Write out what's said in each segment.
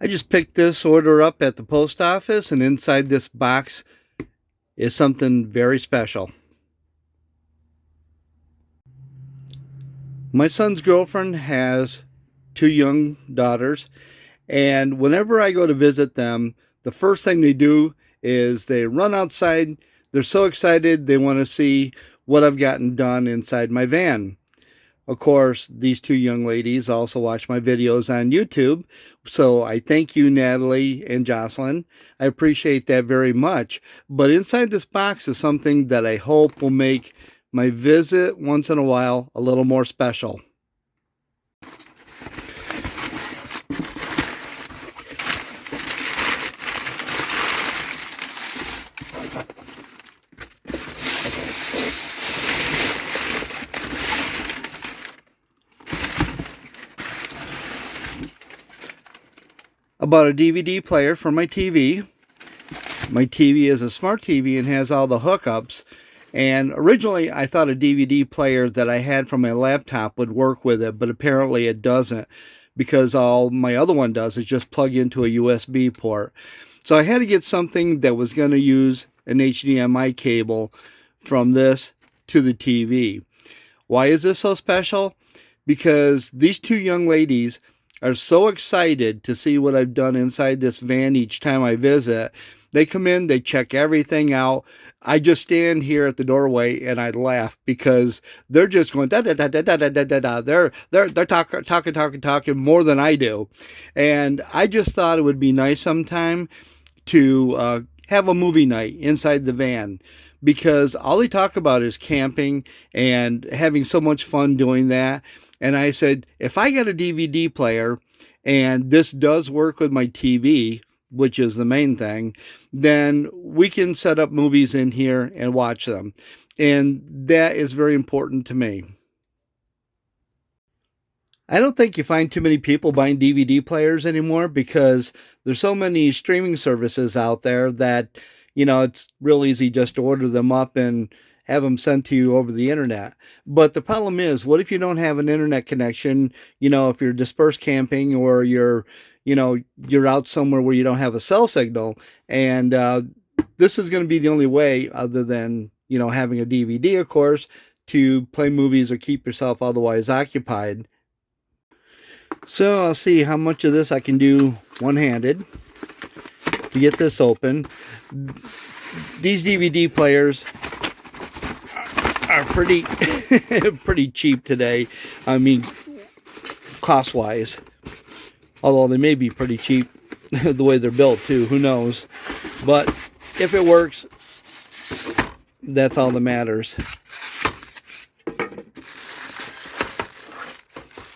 I just picked this order up at the post office, and inside this box is something very special. My son's girlfriend has two young daughters, and whenever I go to visit them, the first thing they do is they run outside. They're so excited they want to see what I've gotten done inside my van. Of course, these two young ladies also watch my videos on YouTube, so I thank you, Natalie and Jocelyn. I appreciate that very much. But inside this box is something that I hope will make my visit once in a while a little more special. I bought a DVD player for my TV. My TV is a smart TV and has all the hookups. And originally I thought a DVD player that I had from my laptop would work with it, but apparently it doesn't, because all my other one does is just plug into a USB port. So I had to get something that was going to use an HDMI cable from this to the TV. Why is this so special? Because these two young ladies are so excited to see what I've done inside this van each time I visit. They come in, they check everything out. I just stand here at the doorway and I laugh because they're just going da da da da da da da da da. They're talking more than I do, and I just thought it would be nice sometime to have a movie night inside the van, because all they talk about is camping and having so much fun doing that. And I said, if I get a DVD player and this does work with my TV, which is the main thing, then we can set up movies in here and watch them. And that is very important to me. I don't think you find too many people buying DVD players anymore, because there's so many streaming services out there that, it's real easy just to order them up and have them sent to you over the internet. But the problem is, what if you don't have an internet connection? If you're dispersed camping, or you're out somewhere where you don't have a cell signal, and this is going to be the only way, other than, having a DVD, of course, to play movies or keep yourself otherwise occupied. So I'll see how much of this I can do one-handed to get this open. These DVD players are pretty pretty cheap today. I mean, cost-wise. Although they may be pretty cheap the way they're built too. Who knows? But if it works, that's all that matters.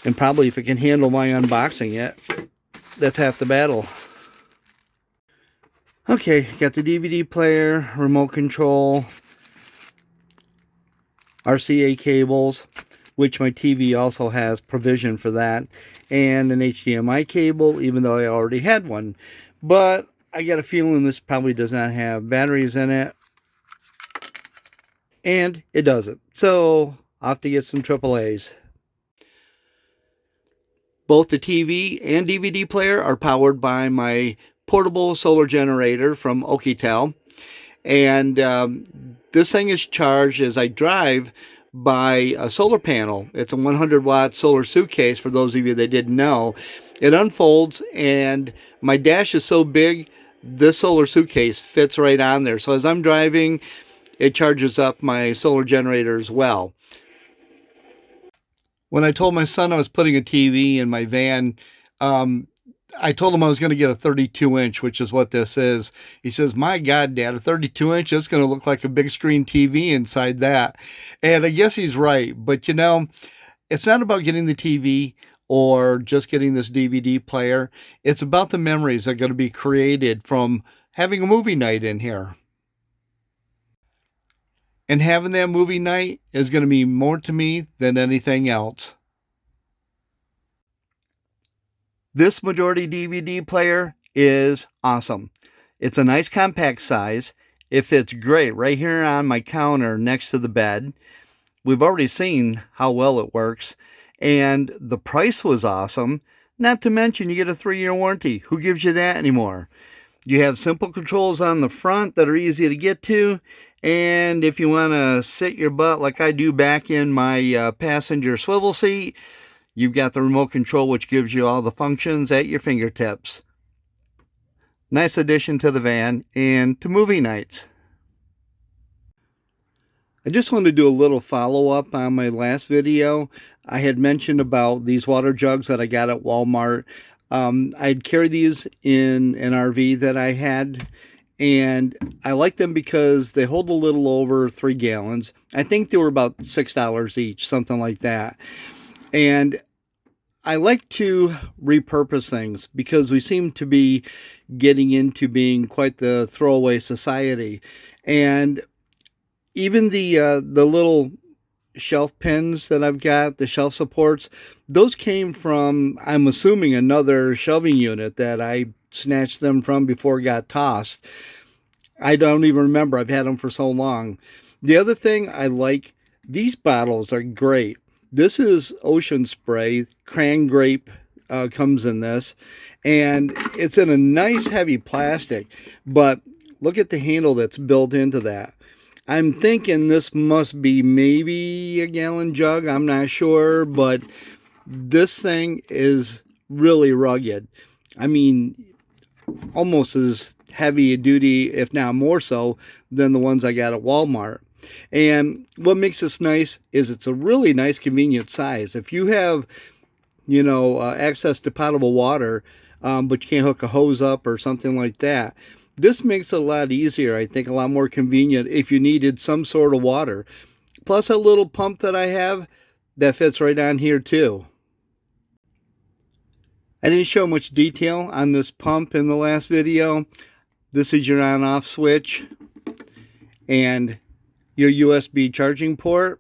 And probably if it can handle my unboxing it, that's half the battle. Okay, got the DVD player, remote control, RCA cables, which my TV also has provision for that, and an HDMI cable, even though I already had one. But I got a feeling this probably does not have batteries in it, and it doesn't. So I'll have to get some AAAs. Both the TV and DVD player are powered by my portable solar generator from Oukitel. And this thing is charged as I drive by a solar panel. It's a 100-watt solar suitcase, for those of you that didn't know. It unfolds, and my dash is so big, this solar suitcase fits right on there. So as I'm driving, it charges up my solar generator as well. When I told my son I was putting a TV in my van, I told him I was going to get a 32-inch, which is what this is. He says, my God, Dad, a 32-inch, it's going to look like a big screen TV inside that. And I guess he's right. But, it's not about getting the TV or just getting this DVD player. It's about the memories that are going to be created from having a movie night in here. And having that movie night is going to mean more to me than anything else. This majority DVD player is awesome. It's a nice compact size. It fits great right here on my counter next to the bed. We've already seen how well it works. And the price was awesome. Not to mention you get a 3-year warranty. Who gives you that anymore? You have simple controls on the front that are easy to get to, and if you want to sit your butt like I do back in my passenger swivel seat, you've got the remote control which gives you all the functions at your fingertips. Nice addition to the van and to movie nights. I just want to do a little follow-up on my last video. I had mentioned about these water jugs that I got at Walmart. I'd carry these in an RV that I had, and I like them because they hold a little over 3 gallons. I think they were about $6 each, something like that. And I like to repurpose things because we seem to be getting into being quite the throwaway society. And even the little shelf pins that I've got, the shelf supports, those came from, I'm assuming, another shelving unit that I snatched them from before it got tossed. I don't even remember. I've had them for so long. The other thing I like, these bottles are great. This is Ocean Spray. Cran grape comes in this, and it's in a nice heavy plastic, but look at the handle that's built into that. I'm thinking this must be maybe a gallon jug. I'm not sure, but this thing is really rugged. I mean, almost as heavy duty, if not more so, than the ones I got at Walmart. And what makes this nice is it's a really nice, convenient size. If you have, access to potable water, but you can't hook a hose up or something like that, this makes it a lot easier, I think, a lot more convenient if you needed some sort of water. Plus a little pump that I have that fits right on here too. I didn't show much detail on this pump in the last video. This is your on-off switch and your USB charging port.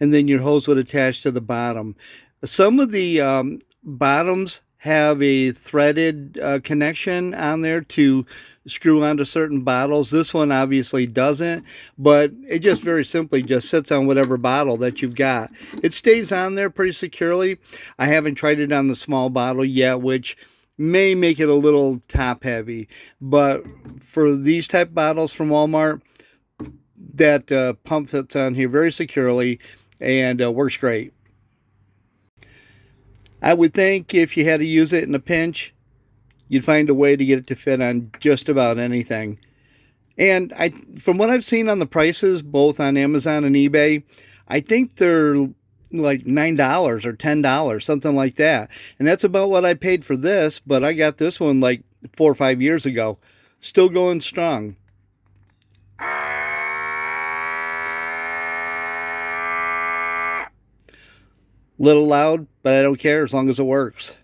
And then your hose would attach to the bottom. Some of the bottoms have a threaded connection on there to screw onto certain bottles. This one obviously doesn't, but it just very simply just sits on whatever bottle that you've got. It stays on there pretty securely. I haven't tried it on the small bottle yet, which may make it a little top heavy, but for these type bottles from Walmart, that pump fits on here very securely and works great. I would think if you had to use it in a pinch, you'd find a way to get it to fit on just about anything. And from what I've seen on the prices, both on Amazon and eBay, I think they're like $9 or $10, something like that. And that's about what I paid for this, but I got this one like 4 or 5 years ago. Still going strong. Little loud, but I don't care as long as it works.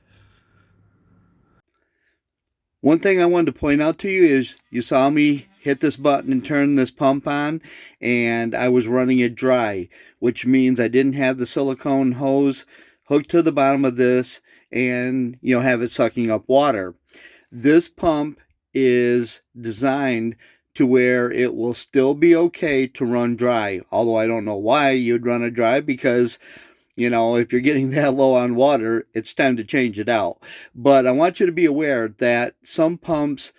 One thing I wanted to point out to you is you saw me hit this button and turn this pump on, and I was running it dry, which means I didn't have the silicone hose hooked to the bottom of this and have it sucking up water. This pump is designed to where it will still be okay to run dry, although I don't know why you'd run it dry, because if you're getting that low on water, it's time to change it out. But I want you to be aware that some pumps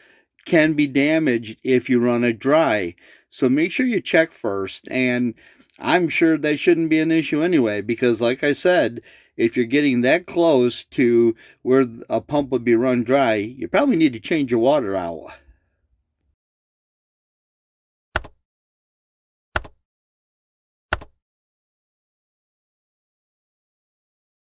can be damaged if you run it dry. So make sure you check first. And I'm sure that shouldn't be an issue anyway, because like I said, if you're getting that close to where a pump would be run dry, you probably need to change your water out.